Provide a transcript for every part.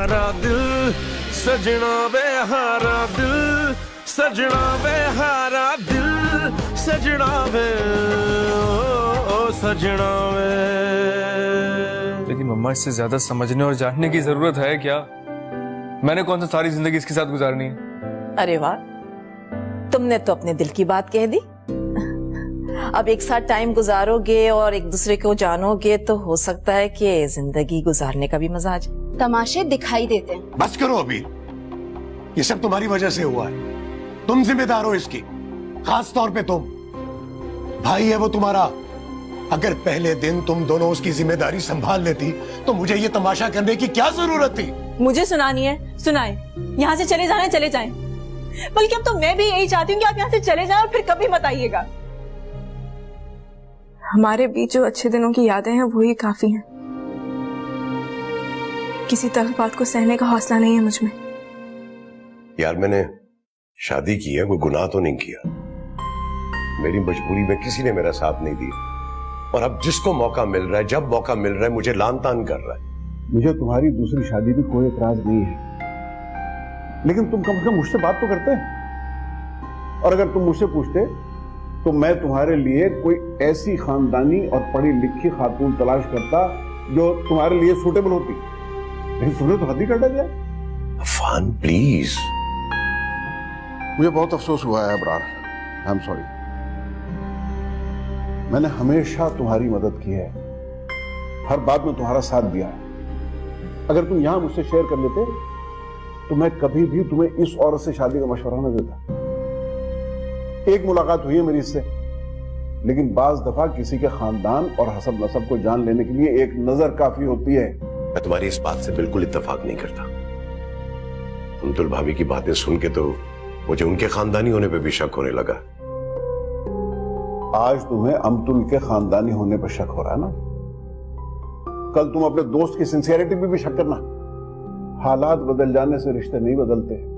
हारा दिल, सजना वे हारा दिल, सजना वे हारा दिल, सजना वे ओ सजना वे। लेकिन मम्मा इससे ज्यादा समझने और जानने की जरूरत है क्या? मैंने कौन सा सारी जिंदगी इसके साथ गुजारनी है? अरे वाह, तुमने तो अपने दिल की बात कह दी। अब एक साथ टाइम गुजारोगे और एक दूसरे को जानोगे तो हो सकता है कि जिंदगी गुजारने का भी मजा आ जाए। तमाशे दिखाई देते हैं। बस करो अभी, ये सब तुम्हारी वजह से हुआ है। तुम जिम्मेदार हो इसकी, खास तौर पे तुम। भाई है वो तुम्हारा। अगर पहले दिन तुम दोनों उसकी जिम्मेदारी संभाल लेती तो मुझे ये तमाशा करने की क्या जरूरत थी? मुझे सुनानी है, सुनाए। यहाँ से चले जाना है, चले जाएं। बल्कि अब तो मैं भी यही चाहती हूँ कि आप यहाँ से चले जाएं और फिर कभी मत आइएगा। हमारे बीच जो अच्छे दिनों की यादें हैं वही काफी हैं। किसी तलबात को सहने का हौसला नहीं है मुझ में। यार मैंने शादी की है, कोई गुनाह तो नहीं किया। मेरी मजबूरी में किसी ने मेरा साथ नहीं दिया, और अब जिसको मौका मिल रहा है, जब मौका मिल रहा है, मुझे लान तान कर रहा है। मुझे तुम्हारी दूसरी शादी भी कोई एतराज नहीं है, लेकिन तुम कम से कम मुझसे बात तो करते। और अगर तुम मुझसे पूछते तो मैं तुम्हारे लिए कोई ऐसी खानदानी और पढ़ी लिखी खातून तलाश करता जो तुम्हारे लिए सूटेबल होती, लेकिन तुमने तो हद ही कर डाला। अफान प्लीज। मुझे बहुत अफसोस हुआ है अबरार, आई एम सॉरी। मैंने हमेशा तुम्हारी मदद की है, हर बात में तुम्हारा साथ दिया है। अगर तुम यहां मुझसे शेयर कर लेते तो मैं कभी भी तुम्हें इस औरत से शादी का मशवरा न देता। एक मुलाकात हुई है मेरी इससे, लेकिन बाज दफा किसी के खानदान और हसब नसब को जान लेने के लिए एक नजर काफी होती है। मैं तुम्हारी इस बात से बिल्कुल इत्तेफाक नहीं करता। अमतुल भाभी की बातें सुन के तो मुझे उनके खानदानी होने पे भी शक होने लगा। आज तुम्हें अमतुल के खानदानी होने पर शक हो रहा है ना, कल तुम अपने दोस्त की सिंसियरिटी पे भी शक करना। हालात बदल जाने से रिश्ते नहीं बदलते,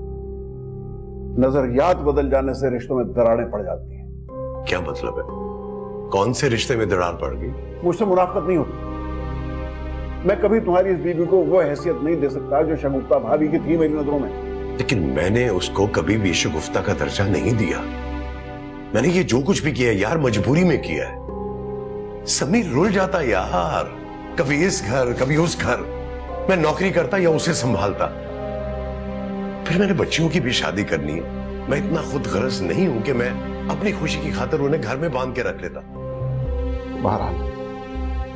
नजरियात बदल जाने से रिश्तों में दरारें पड़ जाती हैं। क्या मतलब है? कौन से रिश्ते में दरार पड़ गई? मुझसे मुनाफत नहीं होती। मैं कभी तुम्हारी इस बीवी को वो हैसियत नहीं दे सकता जो शगुफ्ता भाभी की थी मेरी नजरों में। लेकिन मैंने उसको कभी भी शगुफ्ता का दर्जा नहीं दिया। मैंने ये जो कुछ भी किया यार, मजबूरी में किया है। समीर रुल जाता यार, कभी इस घर कभी उस घर। मैं नौकरी करता या उसे संभालता। फिर मैंने बच्चियों की भी शादी करनी है। मैं इतना खुद गरज नहीं हूं कि मैं अपनी खुशी की खातिर उन्हें घर में बांध के रख लेता। बहरहाल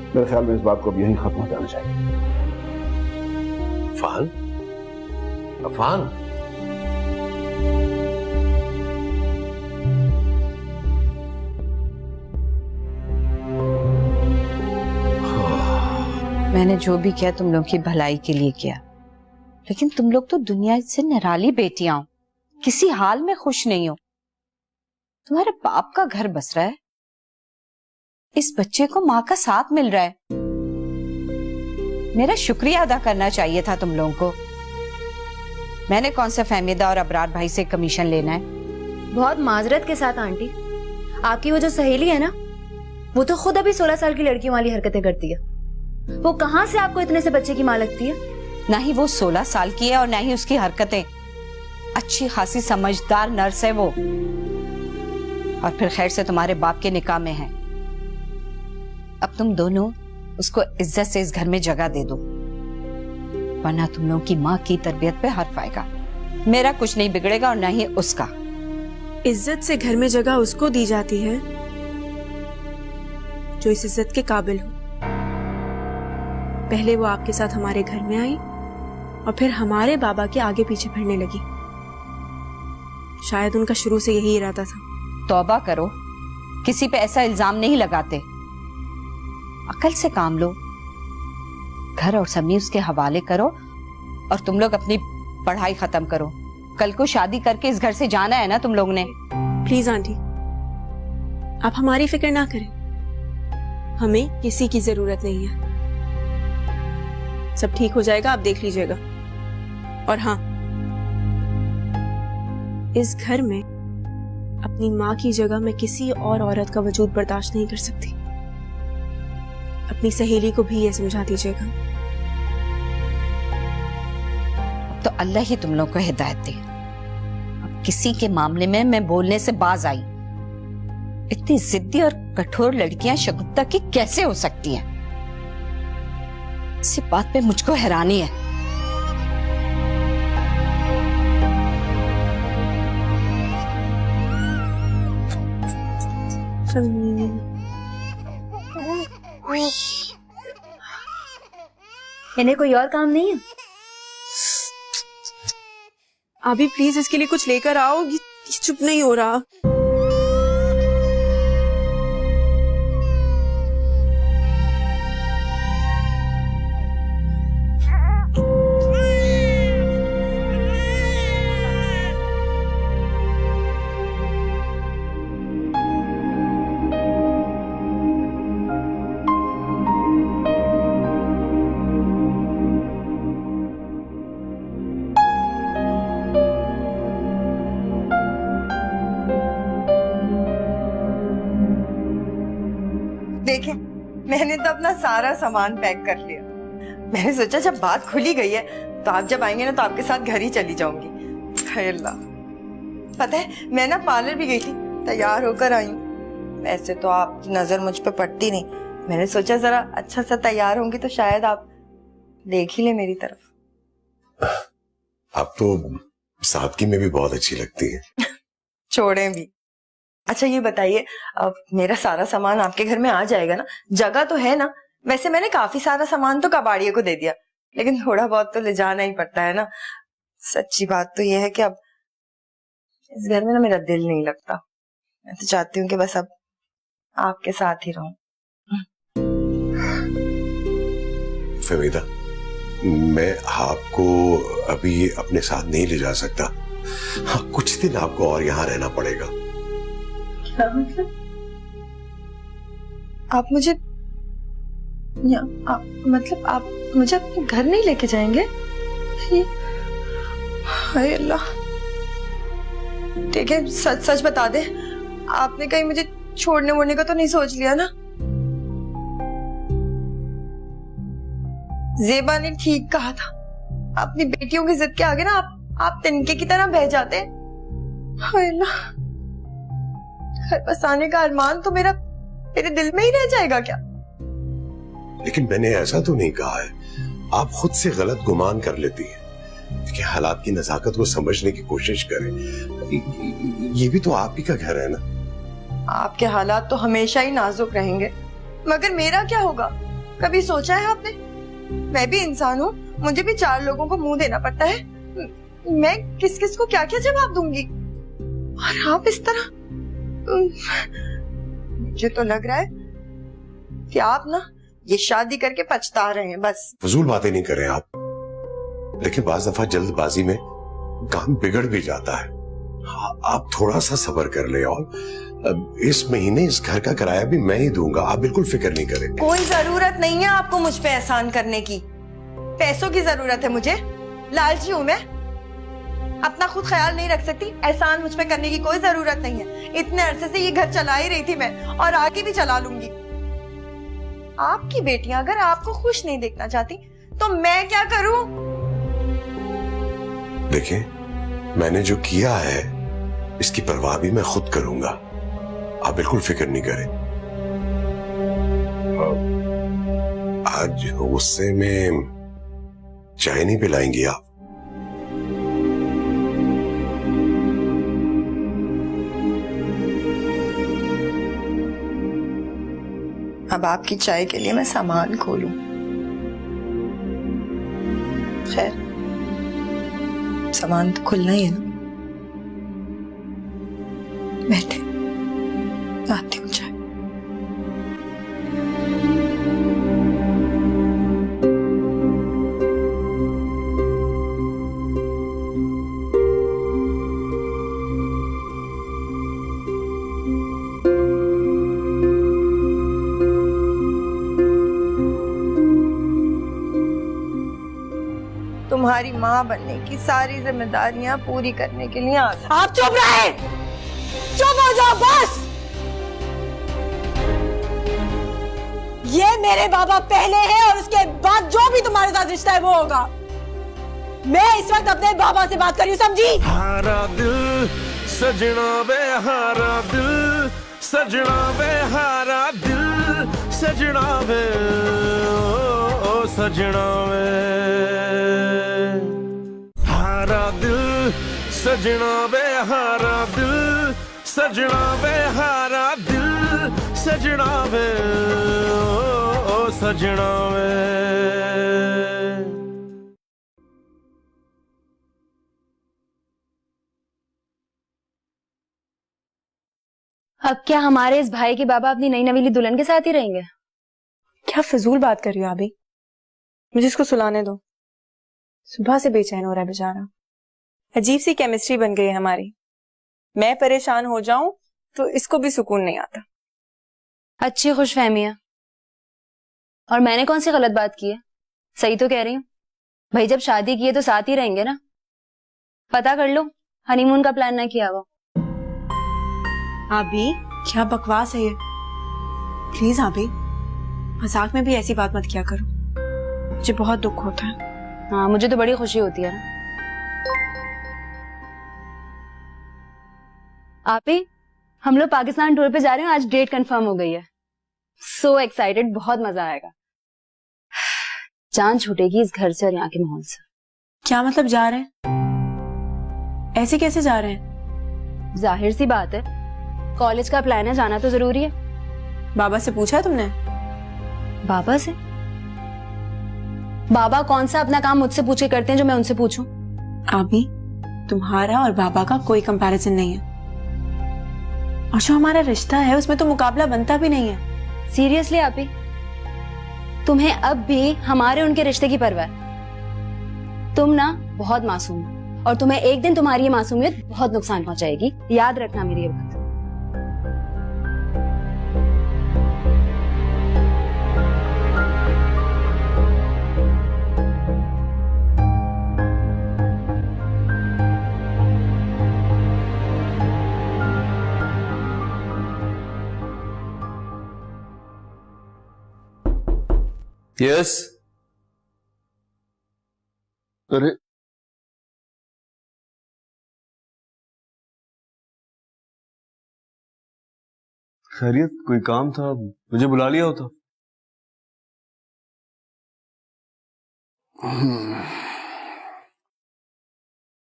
मेरे ख्याल में इस बात को अब यहीं खत्म हो जाना चाहिए। अफान, अफान, मैंने जो भी किया तुम लोग की भलाई के लिए किया, लेकिन तुम लोग तो दुनिया से निराली बेटियां हो, किसी हाल में खुश नहीं हो। तुम्हारे बाप का घर बस रहा है, इस बच्चे को माँ का साथ मिल रहा है। मेरा शुक्रिया अदा करना चाहिए था तुम लोगों को। मैंने कौन सा फहमीदा और अबरार भाई से कमीशन लेना है? बहुत माजरत के साथ आंटी, आपकी वो जो सहेली है ना, वो तो खुद अभी 16 साल की लड़कियों वाली हरकतें करती है। वो कहां से आपको इतने से बच्चे की मां लगती है? ना ही वो 16 साल की है और ना ही उसकी हरकतें। अच्छी खासी समझदार नर्स है वो, और फिर खैर से तुम्हारे बाप के निकाह में है। अब तुम दोनों उसको इज्जत से इस घर में जगह दे दो, वरना तुम लोगों की माँ की तरबियत पे हर्फ आएगा। मेरा कुछ नहीं बिगड़ेगा और ना ही उसका। इज्जत से घर में जगह उसको दी जाती है जो इस इज्जत के काबिल हो। पहले वो आपके साथ हमारे घर में आई और फिर हमारे बाबा के आगे पीछे फिरने लगी। शायद उनका शुरू से यही इरादा था। तौबा करो, किसी पे ऐसा इल्जाम नहीं लगाते। अकल से काम लो, घर और समी उसके हवाले करो और तुम लोग अपनी पढ़ाई खत्म करो। कल को शादी करके इस घर से जाना है ना तुम लोग ने। प्लीज आंटी, आप हमारी फिक्र ना करें, हमें किसी की जरूरत नहीं है। सब ठीक हो जाएगा, आप देख लीजिएगा। और हाँ, इस घर में अपनी माँ की जगह मैं किसी और औरत का वजूद बर्दाश्त नहीं कर सकती। अपनी सहेली को भी ये समझा दीजिएगा। तो अल्लाह ही तुम लोग को हिदायत दे। अब किसी के मामले में मैं बोलने से बाज आई। इतनी जिद्दी और कठोर लड़कियां शगुफ्ता की कैसे हो सकती हैं? इसी बात पे मुझको हैरानी है। इन्हें कोई और काम नहीं है? अभी प्लीज इसके लिए कुछ लेकर आओ, ये चुप नहीं हो रहा। देखें, मैंने तो अपना सारा सामान पैक कर लिया। मैंने सोचा जब बात खुली गई है तो आप जब आएंगे ना तो आपके साथ घर ही चली जाऊंगी। हाय अल्लाह, पता है मैं ना पार्लर भी गई थी, तैयार होकर आई हूँ। वैसे तो आपकी नजर मुझ पे पड़ती नहीं, मैंने सोचा जरा अच्छा सा तैयार होंगी तो शायद आप देख ही ले मेरी तरफ। आप तो सादगी में भी बहुत अच्छी लगती है। छोड़ें भी। अच्छा ये बताइए, अब मेरा सारा सामान आपके घर में आ जाएगा ना? जगह तो है ना? वैसे मैंने काफी सारा सामान तो कबाड़िए को दे दिया, लेकिन थोड़ा बहुत तो ले जाना ही पड़ता है ना। सच्ची बात तो ये है कि अब इस घर में ना मेरा दिल नहीं लगता। मैं तो चाहती हूँ कि बस अब आपके साथ ही रहूं। फहमीदा, मैं आपको अभी अपने साथ नहीं ले जा सकता। हाँ, कुछ दिन आपको और यहाँ रहना पड़ेगा। क्या मतलब? आप मुझे आप मुझे अपने घर नहीं लेके जाएंगे? हाय अल्लाह, ठीक है, सच सच बता दे, आपने कहीं मुझे छोड़ने वोड़ने का तो नहीं सोच लिया ना? ज़ेबा ने ठीक कहा था, अपनी बेटियों की जिद के आगे ना आप तिनके की तरह बह जाते। हाय अल्लाह, घर बसाने का अरमान तो मेरे दिल में ही रह जाएगा क्या? लेकिन मैंने ऐसा तो नहीं कहा है, आप खुद से गलत गुमान कर लेती हैं। देखिए, हालात की नजाकत को समझने की कोशिश करें। ये भी तो आप ही का घर है ना। आपके हालात तो हमेशा ही नाजुक रहेंगे, मगर मेरा क्या होगा? कभी सोचा है आपने? मैं भी इंसान हूँ, मुझे भी 4 लोगों को मुंह देना पड़ता है। मैं किस किस को क्या क्या जवाब दूंगी? और आप इस तरह, मुझे तो लग रहा है कि आप ना ये शादी करके पछता रहे हैं बस। फजूल बातें नहीं कर रहे आप, लेकिन बाज दफा जल्दबाजी में काम बिगड़ भी जाता है। आप थोड़ा सा सब्र कर ले, और इस महीने इस घर का किराया भी मैं ही दूंगा, आप बिल्कुल फिक्र नहीं करें। कोई जरूरत नहीं है आपको मुझ पे एहसान करने की। पैसों की जरूरत है मुझे, लालची हूं मैं, अपना खुद ख्याल नहीं रख सकती। एहसान मुझ पे करने की कोई जरूरत नहीं है। इतने अरसे से ये घर चला ही रही थी मैं, और आगे भी चला लूंगी। आपकी बेटियां अगर आपको खुश नहीं देखना चाहती तो मैं क्या करूं? देखिए, मैंने जो किया है इसकी परवाह भी मैं खुद करूंगा, आप बिल्कुल फिक्र नहीं करें। आज गुस्से में चाय नहीं पिलाएंगी आप? अब आपकी चाय के लिए मैं सामान खोलूं? खैर, सामान तो खुलना ही है ना। बैठे, आती हूँ चाय। तुम्हारी माँ बनने की सारी जिम्मेदारियां पूरी करने के लिए आ गई। आप चुप रहे, चुप हो जाओ बस। ये मेरे बाबा पहले है और उसके बाद जो भी तुम्हारे साथ रिश्ता है वो होगा। मैं इस वक्त अपने बाबा से बात कर रही हूँ, समझी? हारा दिल सजना वे हारा दिल सजना वे हारा दिल सजना वे ओ सजना वे हारा दिल सजना वे हारा दिल सजना वे हारा दिल सजना वे ओ सजना वे। अब क्या हमारे इस भाई के बाबा अपनी नई नवीली दुल्हन के साथ ही रहेंगे? क्या फजूल बात कर रही हो अभी? मुझे इसको सुलाने दो। सुबह से बेचैन हो रहा है बेचारा। अजीब सी केमिस्ट्री बन गई है हमारी। मैं परेशान हो जाऊं तो इसको भी सुकून नहीं आता। अच्छी खुशफहमियां। और मैंने कौन सी गलत बात की है? सही तो कह रही हूँ। भाई जब शादी की है तो साथ ही रहेंगे ना। पता कर लो हनीमून का प्लान ना किया हो। आबी क्या बकवास है ये? प्लीज आबी, मजाक में भी ऐसी बात मत किया करो, मुझे बहुत दुख होता है। हाँ मुझे तो बड़ी खुशी होती है ना। आपी हम लोग पाकिस्तान टूर पे जा रहे हैं, आज डेट कंफर्म हो गई है। सो एक्साइटेड, बहुत मजा आएगा। जान छूटेगी इस घर से और यहाँ के माहौल से। क्या मतलब जा रहे हैं? ऐसे कैसे जा रहे हैं? जाहिर सी बात है, कॉलेज का प्लान है, जाना तो जरूरी है। बाबा से पूछा तुमने? बाबा से? बाबा कौन सा अपना काम मुझसे पूछ के करते हैं जो मैं उनसे पूछूं? आबी तुम्हारा और बाबा का कोई कंपैरिजन नहीं है, और जो हमारा रिश्ता है उसमें तो मुकाबला बनता भी नहीं है। सीरियसली आपी, तुम्हें अब भी हमारे उनके रिश्ते की परवाह है? तुम ना बहुत मासूम हो और तुम्हें एक दिन तुम्हारी ये मासूमियत बहुत नुकसान पहुंचाएगी, याद रखना मेरी ये बात। यस। अरे खैरियत, कोई काम था? मुझे बुला लिया होता।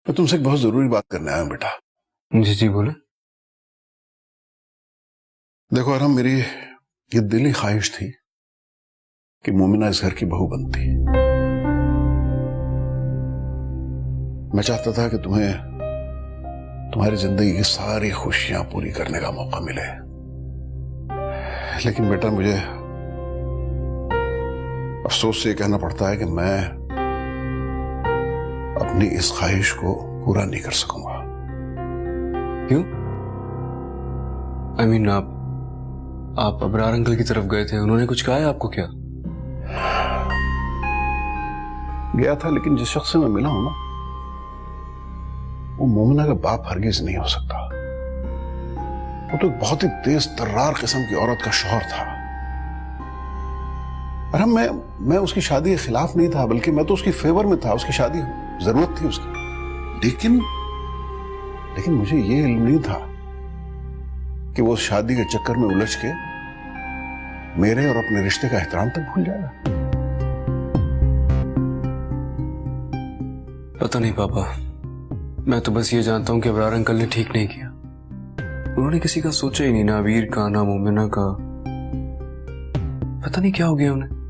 मैं तुमसे एक बहुत जरूरी बात करने आया हूं बेटा। जी जी बोले। देखो अरहम, मेरी ये दिली ख्वाहिश थी कि मोमिना इस घर की बहू बनती। मैं चाहता था कि तुम्हें तुम्हारी जिंदगी की सारी खुशियां पूरी करने का मौका मिले, लेकिन बेटा मुझे अफसोस से कहना पड़ता है कि मैं अपनी इस ख्वाहिश को पूरा नहीं कर सकूंगा। क्यों? I mean, आप अबरार अंकल की तरफ गए थे, उन्होंने कुछ कहा है आपको क्या? गया था, लेकिन जिस शख्स से मैं मिला हूं ना, वो मोमिना का बाप हरगिज नहीं हो सकता। वो तो एक बहुत ही तेज तर्रार किस्म की औरत का शौहर था। अरे मैं उसकी शादी के खिलाफ नहीं था, बल्कि मैं तो उसकी फेवर में था। उसकी शादी जरूरत थी उसकी, लेकिन मुझे ये इल्म नहीं था कि वो शादी के चक्कर में उलझ के मेरे और अपने रिश्ते का एहतराम तक भूल जाएगा। पता नहीं पापा, मैं तो बस ये जानता हूं कि अबरार अंकल ने ठीक नहीं किया। उन्होंने किसी का सोचा ही नहीं, ना अबीर का ना मोमिना का। पता नहीं क्या हो गया उन्हें।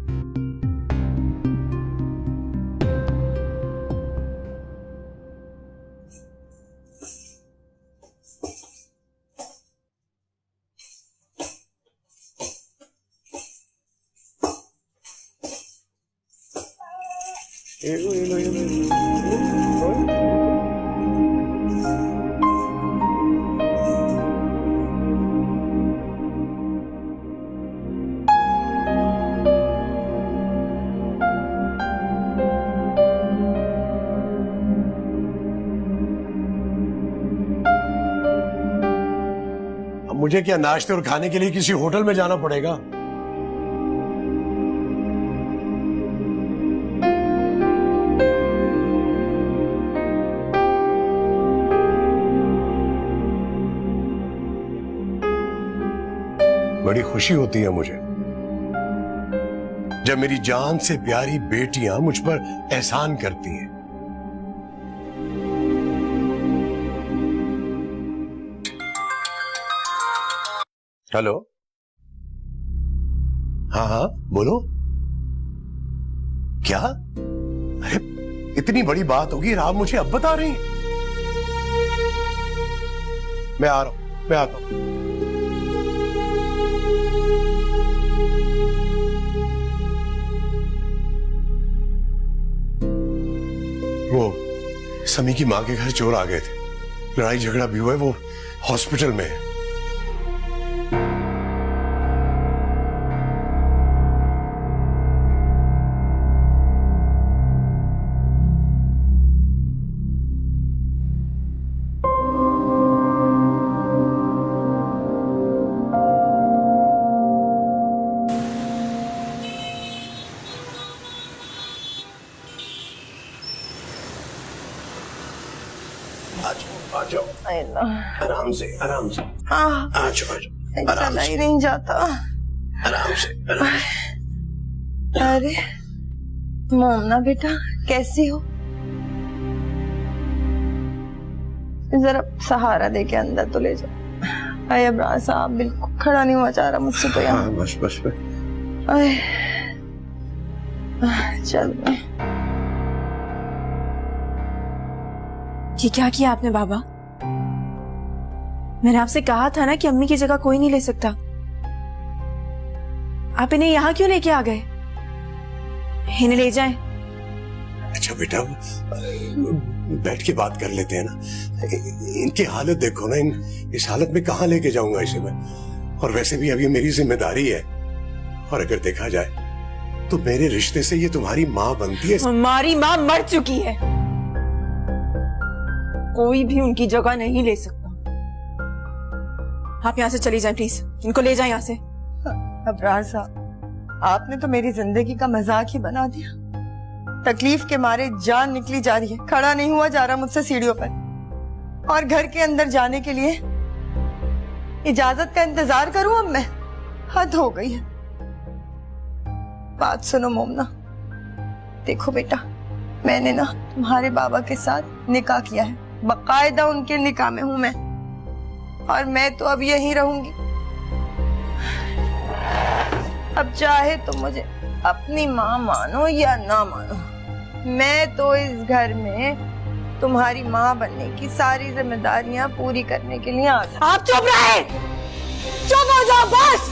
मुझे क्या नाश्ते और खाने के लिए किसी होटल में जाना पड़ेगा? बड़ी खुशी होती है मुझे जब मेरी जान से प्यारी बेटियां मुझ पर एहसान करती हैं। हेलो, हाँ हाँ बोलो। क्या? अरे इतनी बड़ी बात होगी, आप मुझे अब बता रही हैं? मैं आ रहा हूं, मैं आता हूं। वो समी की मां के घर चोर आ गए थे, लड़ाई झगड़ा भी हुआ है, वो हॉस्पिटल में है। आ जाओ, आराम से, आराम से। हाँ, आ जाओ, चला ही नहीं जाता। आराम से, आराम से। अरे मोमना बेटा, कैसी हो? जरा सहारा दे के अंदर तो ले जाओ। अरे अब्रार साहब बिल्कुल खड़ा नहीं हुआ जा रहा मुझसे तो यहाँ। बस बस बस। चल ये क्या किया आपने बाबा? मैंने आपसे कहा था ना कि अम्मी की जगह कोई नहीं ले सकता। आप इन्हें यहाँ क्यों लेके आ गए? इन्हें ले जाएं। अच्छा बेटा, बैठ के बात कर लेते हैं ना। इनकी हालत देखो ना, इस हालत में कहाँ लेके जाऊंगा इसे मैं? और वैसे भी अभी मेरी जिम्मेदारी है, और अगर देखा जाए तो मेरे रिश्ते से ये तुम्हारी माँ बनती है। हमारी माँ मर चुकी है, कोई भी उनकी जगह नहीं ले सकता। आप यहाँ से चली जाएं प्लीज, इनको ले जाएं यहाँ से। अब्रार साहब, आपने तो मेरी जिंदगी का मजाक ही बना दिया। तकलीफ के मारे जान निकली जा रही है, खड़ा नहीं हुआ जा रहा मुझसे सीढ़ियों पर, और घर के अंदर जाने के लिए इजाजत का इंतजार करूं अब मैं? हद हो गई है। बात सुनो मोमना, देखो बेटा, मैंने ना तुम्हारे बाबा के साथ निकाह किया है, बाकायदा उनके निकाह में हूं मैं, और मैं तो अब यहीं रहूंगी। अब चाहे तो मुझे अपनी माँ मानो या ना मानो, मैं तो इस घर में तुम्हारी माँ बनने की सारी जिम्मेदारियां पूरी करने के लिए आ गई। आप चुप रहे, चुप हो जाओ बस।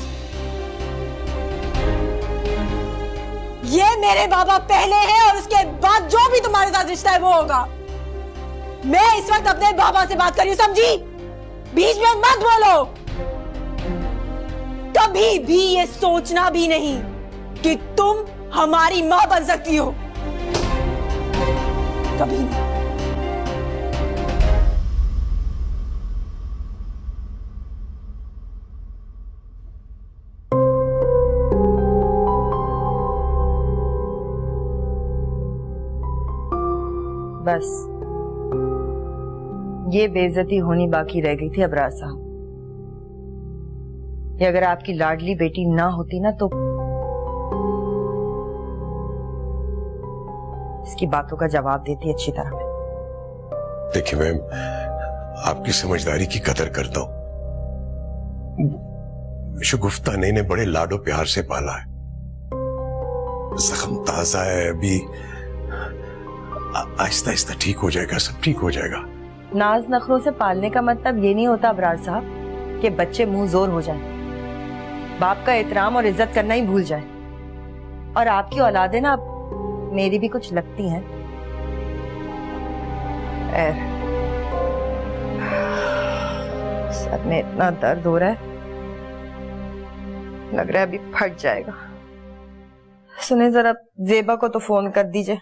ये मेरे बाबा पहले हैं और उसके बाद जो भी तुम्हारे साथ रिश्ता है वो होगा। मैं इस वक्त अपने बाबा से बात कर रही हूँ, समझी? बीच में मत बोलो। कभी भी ये सोचना भी नहीं कि तुम हमारी मां बन सकती हो, कभी नहीं। बस ये बेइज्जती होनी बाकी रह गई थी अबरार साहब। ये अगर आपकी लाडली बेटी ना होती ना तो इसकी बातों का जवाब देती अच्छी तरह। देखिए मैम, आपकी समझदारी की कदर करता हूं। शगुफ्ता ने बड़े लाडो प्यार से पाला है, जख्म ताजा है, अभी आहिस्ता आहिस्ता ठीक हो जाएगा, सब ठीक हो जाएगा। नाज नखरों से पालने का मतलब ये नहीं होता अबरार साहब कि बच्चे मुंह जोर हो जाएं, बाप का एहतराम और इज्जत करना ही भूल जाएं। और आपकी औलादें ना मेरी भी कुछ लगती हैं। सर में इतना दर्द हो रहा है, लग रहा है अभी फट जाएगा। सुने, जरा जेबा को तो फोन कर दीजिए,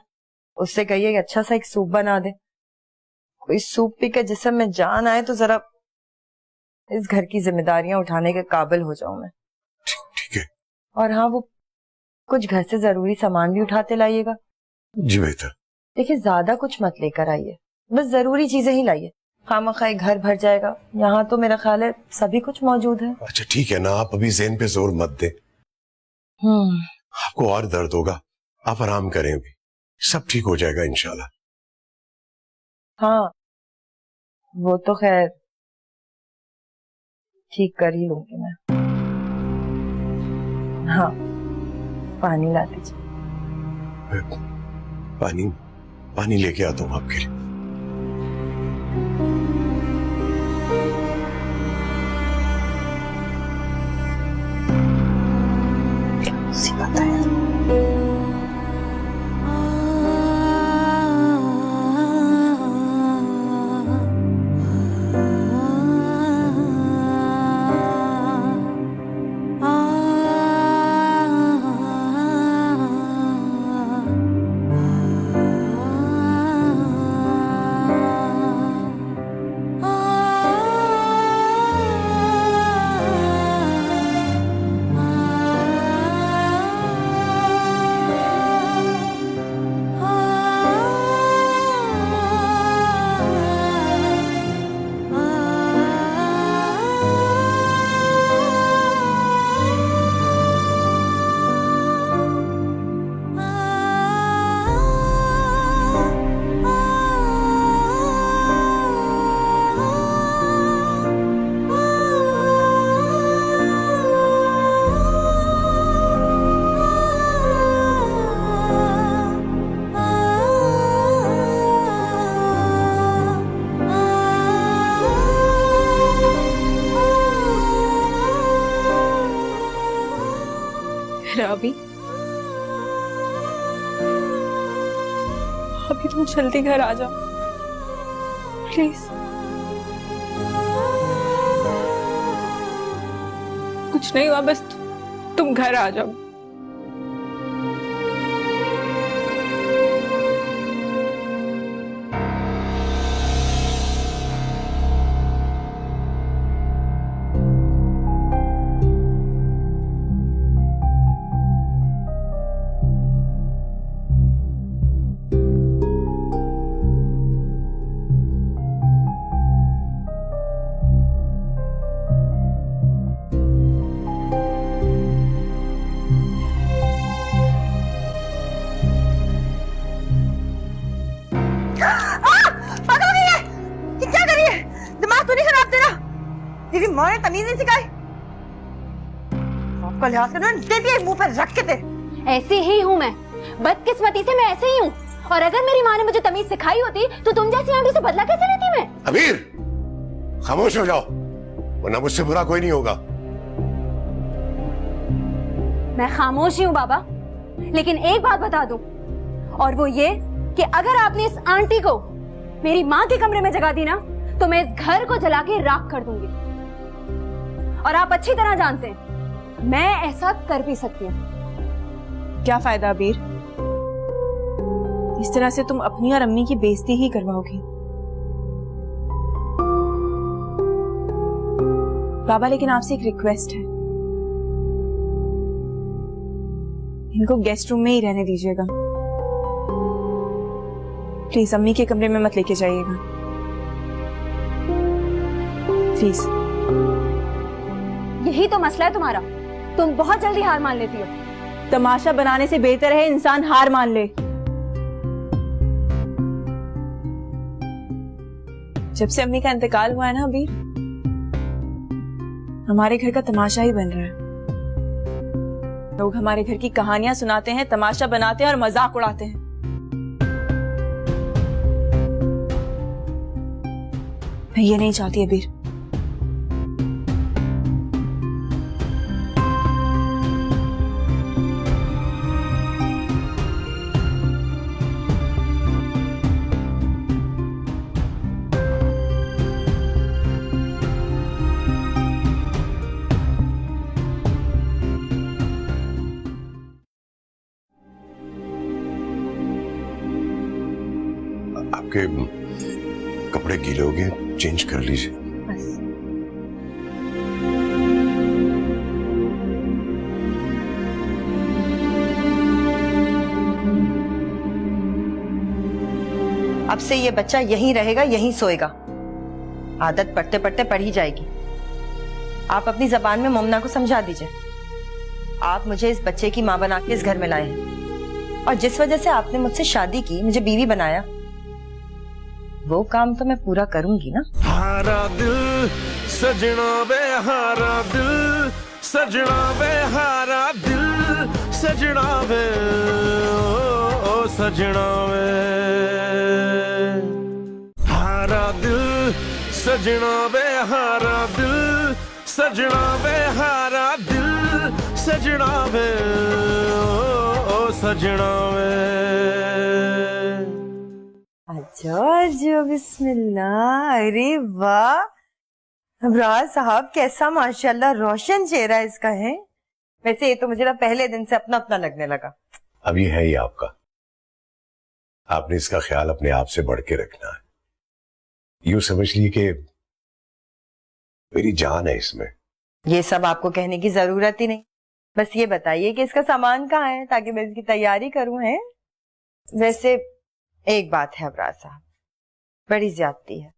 उससे कहिए कि अच्छा सा एक सूप बना दे। कोई सूप पी के जिस्म में जान आए तो जरा इस घर की जिम्मेदारियां उठाने के काबिल हो जाऊं मैं। ठीक है। और हाँ, वो कुछ घर से जरूरी सामान भी उठाते लाइएगा। जी बेहतर। देखिए, ज्यादा कुछ मत लेकर आइए, बस जरूरी चीजें ही लाइए। खामखाई घर भर जाएगा। यहाँ तो मेरा ख्याल है सभी कुछ मौजूद है। अच्छा ठीक है ना, आप अभी ज़हन पे जोर मत दें। आपको और दर्द होगा, आप आराम करें अभी, सब ठीक हो जाएगा इंशाल्लाह। हाँ वो तो खैर ठीक कर ही लूंगी मैं। हाँ पानी ला दीजिए। पानी लेके आता हूँ आपके लिए। मुसीबत है। अभी तुम जल्दी घर आ जाओ प्लीज। कुछ नहीं हुआ, बस तुम घर आ जाओ। तेरी माँ ने तमीज नहीं सिखाई? आपका लिहाज करना दे दिया मुंह पर रख के। ते ऐसी ही हूँ मैं, बदकिस्मती से मैं ऐसे ही हूँ। और अगर मेरी माँ ने मुझे तमीज सिखाई होती तो तुम जैसी आंटी से बदला कैसे लेती मैं? अबीर खामोश हो जाओ, वरना मुझसे बुरा कोई नहीं होगा। मैं खामोश ही हूँ बाबा, लेकिन एक बात बता दूं, और वो ये कि अगर आपने इस आंटी को मेरी माँ के कमरे में जगा दी ना, तो मैं इस घर को जला के राख कर दूंगी। और आप अच्छी तरह जानते हैं मैं ऐसा कर भी सकती हूँ। क्या फायदा अबीर, इस तरह से तुम अपनी और अम्मी की बेइज्जती ही करवाओगी। बाबा लेकिन आपसे एक रिक्वेस्ट है, इनको गेस्ट रूम में ही रहने दीजिएगा प्लीज। अम्मी के कमरे में मत लेके जाइएगा प्लीज। यही तो मसला है तुम्हारा, तुम बहुत जल्दी हार मान लेती हो। तमाशा बनाने से बेहतर है इंसान हार मान ले। जब से अम्मी का इंतकाल हुआ है ना अबीर, हमारे घर का तमाशा ही बन रहा है। लोग हमारे घर की कहानियां सुनाते हैं, तमाशा बनाते हैं और मजाक उड़ाते हैं। मैं ये नहीं चाहती अबीर। आपके कपड़े गीले हो गए, चेंज कर लीजिए। अब से ये बच्चा यहीं रहेगा, यहीं सोएगा। आदत पढ़ते पढ़ते पढ़ ही जाएगी। आप अपनी जबान में मोमना को समझा दीजिए। आप मुझे इस बच्चे की माँ बना के इस घर में लाए हैं और जिस वजह से आपने मुझसे शादी की, मुझे बीवी बनाया, वो काम तो मैं पूरा करूंगी ना। हारा दिल सजना वे हारा दिल सजना वे हारा दिल सजना वे ओ सजना वे हारा दिल सजना वे हारा दिल सजना वे हारा दिल सजना वे ओ सजना वे। अच्छा बिस्मिल्लाह। अरे वाह, अबरार साहब कैसा माशाल्लाह रोशन चेहरा इसका है। वैसे ये तो मुझे ना पहले दिन से अपना अपना लगने लगा। अब ये है ही आपका, आपने इसका ख्याल अपने आप से बढ़ के रखना है। यूं समझ लीजिए कि मेरी जान है इसमें। ये सब आपको कहने की जरूरत ही नहीं, बस ये बताइए कि इसका सामान कहाँ है ताकि मैं इसकी तैयारी करूं। है वैसे एक बात है अबरार साहब, बड़ी ज्यादती है।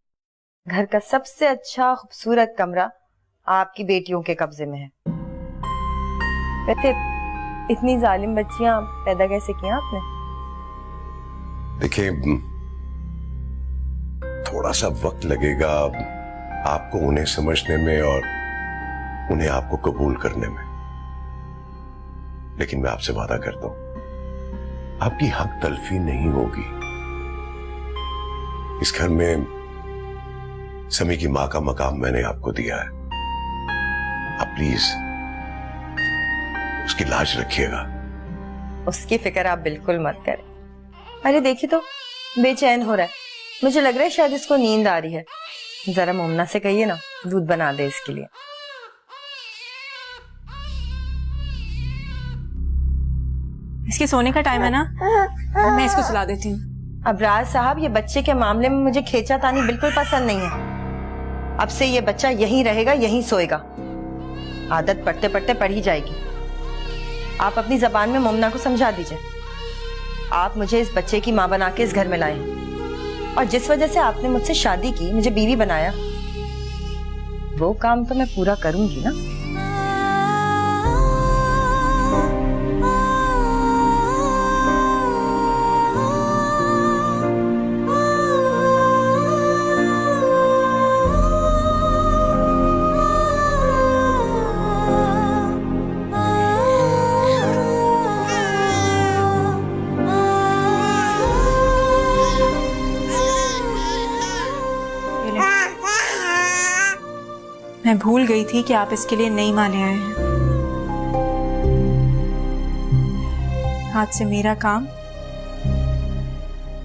घर का सबसे अच्छा खूबसूरत कमरा आपकी बेटियों के कब्जे में है। वैसे इतनी जालिम बच्चियां पैदा कैसे किया आपने? देखिए, थोड़ा सा वक्त लगेगा आपको उन्हें समझने में और उन्हें आपको कबूल करने में, लेकिन मैं आपसे वादा करता हूं आपकी हक तलफी नहीं होगी। इस घर में समी की मां का मकाम मैंने आपको दिया है, आप प्लीज उसकी लाज रखिएगा। उसकी फिक्र आप बिल्कुल मत करें। अरे देखिए तो बेचैन हो रहा है, मुझे लग रहा है शायद इसको नींद आ रही है। जरा मोमना से कहिए ना दूध बना दे इसके लिए। इसके सोने का टाइम है ना, मैं इसको सुला देती हूँ। अबरार साहब, ये बच्चे के मामले में मुझे खींचातानी बिल्कुल पसंद नहीं है। अब से ये बच्चा यहीं रहेगा, यहीं सोएगा। आदत पढ़ते पढ़ते पढ़ ही जाएगी। आप अपनी जबान में मोमना को समझा दीजिए। आप मुझे इस बच्चे की माँ बना के इस घर में लाए और जिस वजह से आपने मुझसे शादी की, मुझे बीवी बनाया, वो काम तो मैं पूरा करूंगी ना। मैं भूल गई थी कि आप इसके लिए नई माँ ले आए हैं। आज से मेरा काम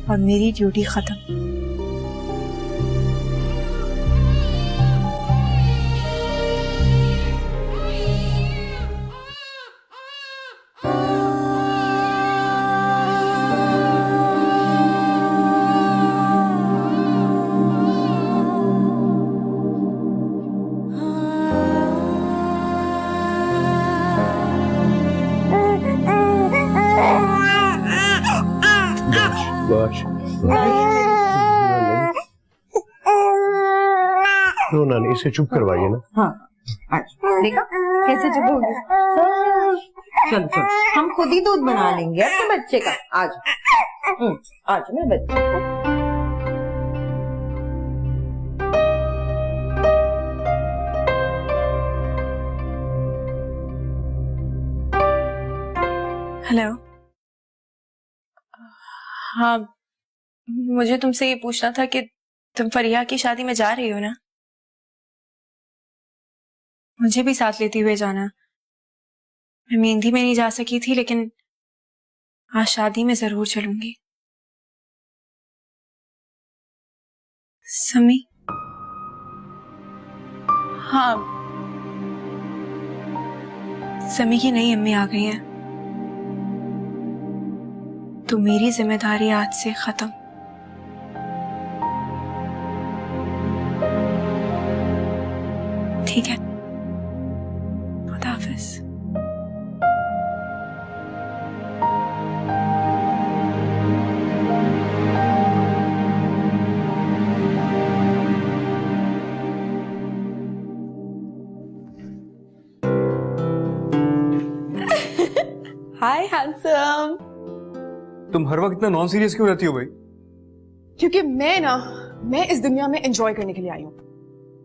और मेरी ड्यूटी खत्म। नानी, इसे चुप करवाइए ना। हाँ देखा कैसे चुप हो गया। चलो चलो, हम खुद ही दूध बना लेंगे अपने बच्चे का। आज आज मेरे बच्चे को। हेलो। हाँ, मुझे तुमसे ये पूछना था कि तुम फरिया की शादी में जा रही हो ना? मुझे भी साथ लेते हुए जाना। मैं मेहंदी में नहीं जा सकी थी, लेकिन आज शादी में जरूर चलूंगी। समी? हाँ, समी की नई अम्मी आ गई हैं, तो मेरी जिम्मेदारी आज से खत्म। ठीक है, खुदा हाफिज। हाय हैंडसम। तुम हर वक्त इतना नॉन सीरियस क्यों रहती हो भाई? क्योंकि मैं इस दुनिया में एंजॉय करने के लिए आई हूँ,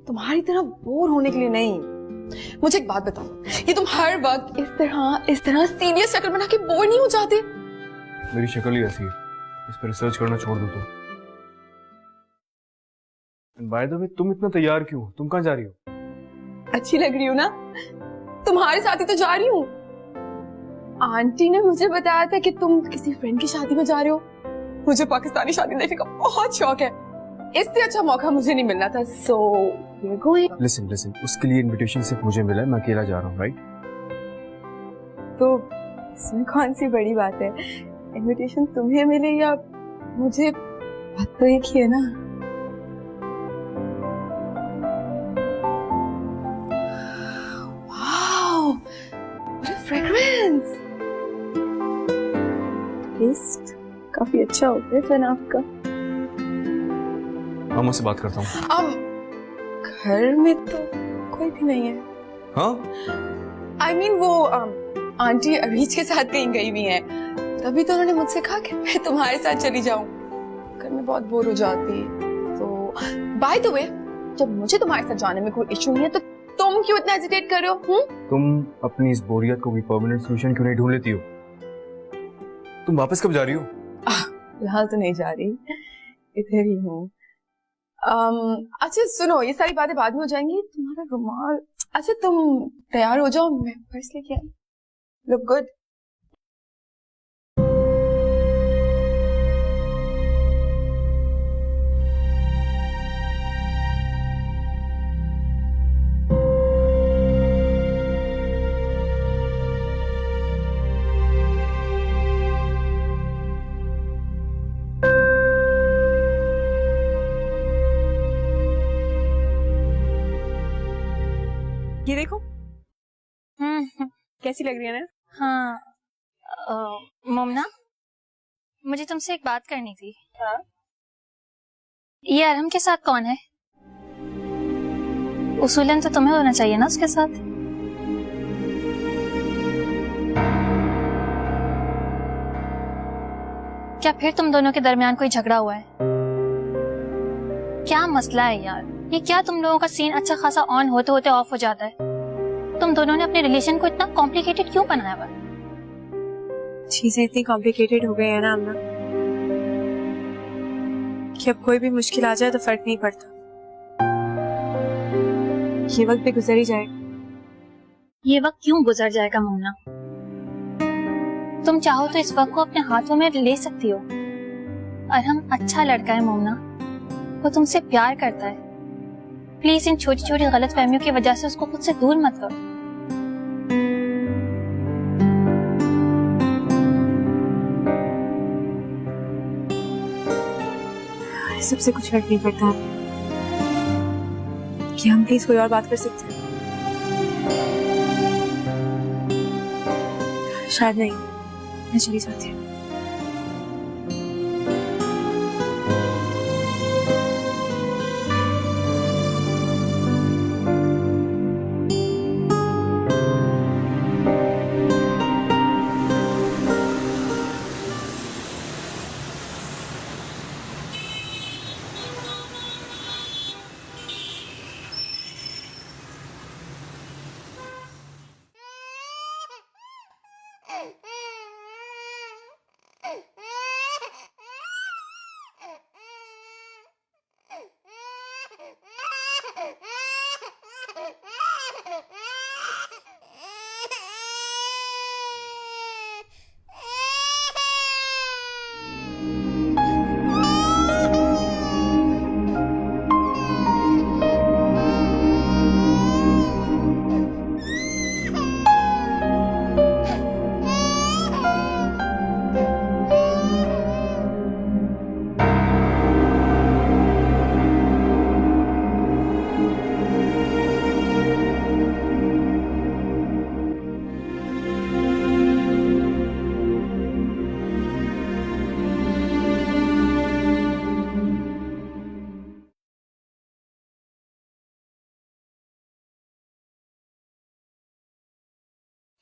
तुम्हारी तरह बोर होने के लिए नहीं। मुझे एक बात बताओ, ये तुम हर वक्त इस तरह सीरियस शक्ल बना के बोर नहीं हो जाते? मेरी शक्ल ही ऐसी है, इस पर रिसर्च करना छोड़ दो तो। बाय द वे, तुम इतना तैयार क्यों? तुम कहाँ जा रही हो? अच्छी लग रही हूँ ना? तुम्हारे साथ ही तो जा रही हूँ। आंटी ने मुझे बताया था कि तुम किसी फ्रेंड की शादी में जा रहे हो। मुझे पाकिस्तानी शादी देखने का बहुत शौक है, इससे अच्छा मौका मुझे नहीं मिलना था। So we are going. Listen, उसके लिए इनविटेशन सिर्फ मुझे मिला है, मैं अकेला जा रहा हूँ, राइट? तो इसमें कौन सी बड़ी बात है, इनविटेशन तुम्हें मिले या मुझे, बात तो एक ही है ना। Wow, what a fragrance. Taste काफी अच्छा होता है जनाब का। हाँ, मुझसे बात करता हूँ। घर में तो कोई भी नहीं है। हाँ? I mean, वो आंटी अरीज के साथ कहीं गई हुई है, तभी तो उन्होंने मुझसे कहा कि मैं तुम्हारे साथ चली जाऊं, घर में बहुत बोर हो जाती। तो बाय द वे, जब मुझे तुम्हारे साथ जाने में कोई इशू नहीं है, तो तुम क्यों इतना हेजिटेट कर रहे हो? तुम अपनी इस बोरियत को भी परमानेंट सोल्यूशन क्यों नहीं ढूंढ लेती हो? तुम वापस कब जा रही हो? फिलहाल तो नहीं जा रही, इधर ही हूँ। अच्छा सुनो, ये सारी बातें बाद में हो जाएंगी। तुम्हारा रुमाल, अच्छा तुम तैयार हो जाओ, मैं पर्स लेके आई। Look good. ये देखो कैसी लग रही है ना? हाँ मोमना, मुझे तुमसे एक बात करनी थी। हाँ? ये अरहम के साथ कौन है? उसूलन तो तुम्हें होना चाहिए ना उसके साथ। क्या फिर तुम दोनों के दरमियान कोई झगड़ा हुआ है? क्या मसला है यार? ये क्या तुम लोगों का सीन अच्छा खासा ऑन होते होते ऑफ हो जाता है? तुम दोनों ने अपने रिलेशन को इतना कॉम्प्लिकेटेड क्यों बनाया हुआ? चीजें इतनी कॉम्प्लिकेटेड हो गई है ना अम्मा कि अब कोई भी मुश्किल आ जाए तो फर्क नहीं पड़ता, ये वक्त भी गुजर ही जाएगा। ये वक्त क्यों गुजर जाएगा मोमना? तुम चाहो तो इस वक्त को अपने हाथों में ले सकती हो। अरहम अच्छा लड़का है मोमना, वो तुमसे प्यार करता है। प्लीज इन छोटी छोटी गलत फहमियों की वजह से उसको खुद से दूर मत करो। सबसे कुछ फर्क नहीं पड़ता कि हम प्लीज कोई और बात कर सकते हैं? शायद नहीं, मैं चली जाती हूँ।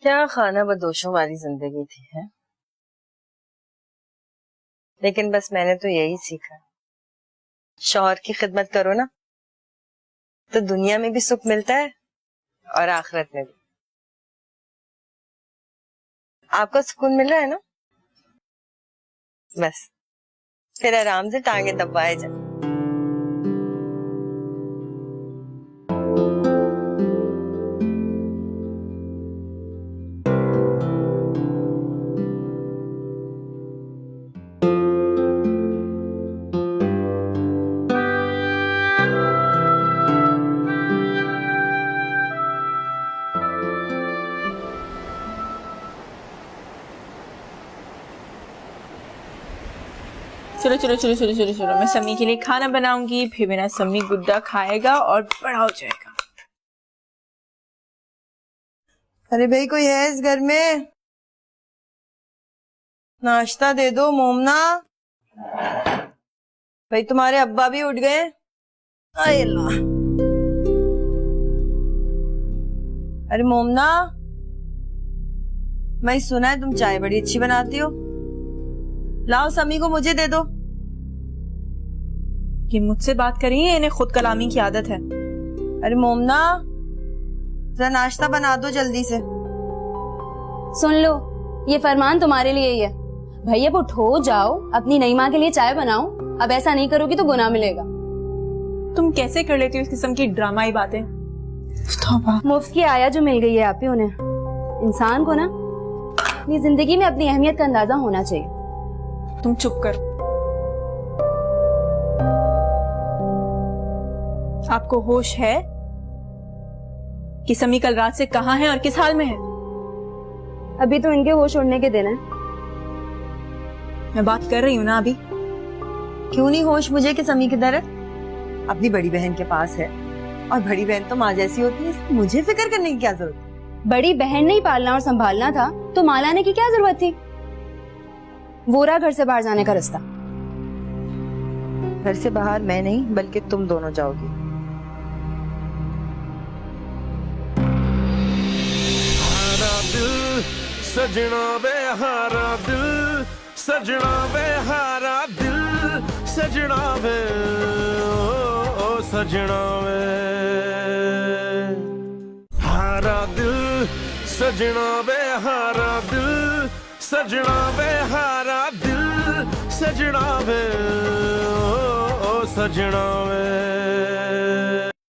क्या खाना बदोशों वाली जिंदगी थी है, लेकिन बस मैंने तो यही सीखा, शौहर की खिदमत करो ना तो दुनिया में भी सुख मिलता है और आखिरत में भी। आपको सुकून मिल रहा है ना, बस फिर आराम से टांगे दबाए जाए। चलो चलो चलो चलो चलो चलो, मैं समी के लिए खाना बनाऊंगी, फिर मेरा समी गुड्डा खाएगा और बड़ा हो जाएगा। अरे भाई कोई है इस घर में? नाश्ता दे दो मोमना। भाई तुम्हारे अब्बा भी उठ गए। आए अल्लाह। अरे मोमना, मैं सुना है तुम चाय बड़ी अच्छी बनाती हो, लाओ समी को मुझे दे दो। ये मुझसे बात कर रही है, इन्हें खुद कलामी की आदत है। अरे मोमना, जरा नाश्ता बना दो जल्दी से। सुन लो, ये फरमान तुम्हारे लिए ही है। भैया उठो, जाओ अपनी नई माँ के लिए चाय बनाओ। अब ऐसा नहीं करोगी तो गुनाह मिलेगा। तुम कैसे कर लेती हो इस किस्म की ड्रामाई बातें? मुफ्त की आया जो मिल गई है आप ही उन्हें। इंसान को ना अपनी जिंदगी में अपनी अहमियत का अंदाजा होना चाहिए। तुम चुप कर। आपको होश है कि समी कल रात से कहाँ है और किस हाल में है? अभी तो इनके होश उड़ने के दिन है। मैं बात कर रही हूँ ना अभी। क्यों नहीं होश मुझे कि समी किधर है? अपनी बड़ी बहन के पास है, और बड़ी बहन तो माँ जैसी होती है, इसलिए मुझे फिक्र करने की क्या जरूरत है? बड़ी बहन नहीं पालना और संभालना था तो माँ लाने की क्या जरूरत थी? वो रहा घर से बाहर जाने का रास्ता। घर से बाहर मैं नहीं बल्कि तुम दोनों जाओगी। हारा दिल सजना वे हारा दिल, सजना वे हारा दिल, सजना वे ओ सजना वे हारा दिल, सजना वे हारा दिल, सजना वे हारा दिल, सजना वे ओ सजना वे।